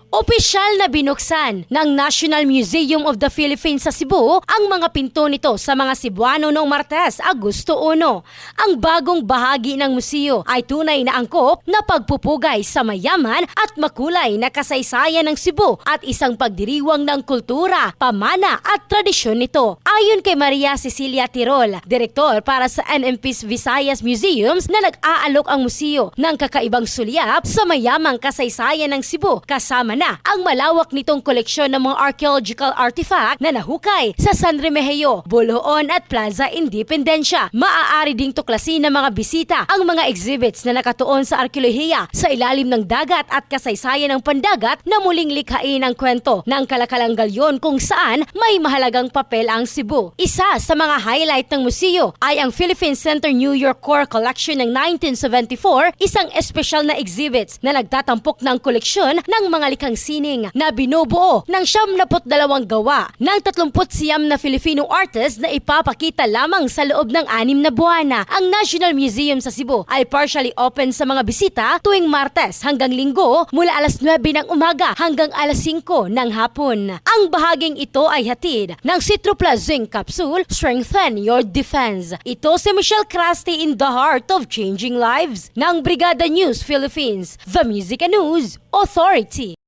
Opisyal na binuksan ng National Museum of the Philippines sa Cebu ang mga pinto nito sa mga Cebuano noong Martes, Agosto 1. Ang bagong bahagi ng museo ay tunay na angkop na pagpupugay sa mayaman at makulay na kasaysayan ng Cebu at isang pagdiriwang ng kultura, pamana at tradisyon nito. Ayon kay Maria Cecilia Tirol, direktor para sa NMP's Visayas Museums, na nag-aalok ang museo ng kakaibang sulyap sa mayamang kasaysayan ng Cebu kasama na ang malawak nitong koleksyon ng mga archaeological artifact na nahukay sa San Remigio, Buluon at Plaza Independencia. Maaari ding tuklasin ng mga bisita ang mga exhibits na nakatuon sa arkeolohiya sa ilalim ng dagat at kasaysayan ng pandagat na muling likhain ang kwento ng kalakalang galyon kung saan may mahalagang papel ang Cebu. Isa sa mga highlight ng museo ay ang Philippine Center New York Core Collection ng 1974, isang espesyal na exhibits na nagtatampok ng koleksyon ng mga likhang sining na binubuo ng 72 gawa ng 39 na Filipino artists na ipapakita lamang sa loob ng 6 na buwan. Ang National Museum sa Cebu ay partially open sa mga bisita tuwing Martes hanggang Linggo mula alas 9 ng umaga hanggang alas 5 ng hapon. Ang bahaging ito ay hatid ng Citroplus Zinc Capsule, Strengthen Your Defense. Ito si Michelle Crasti in the heart of changing lives ng Brigada News Philippines, the Music and News Authority.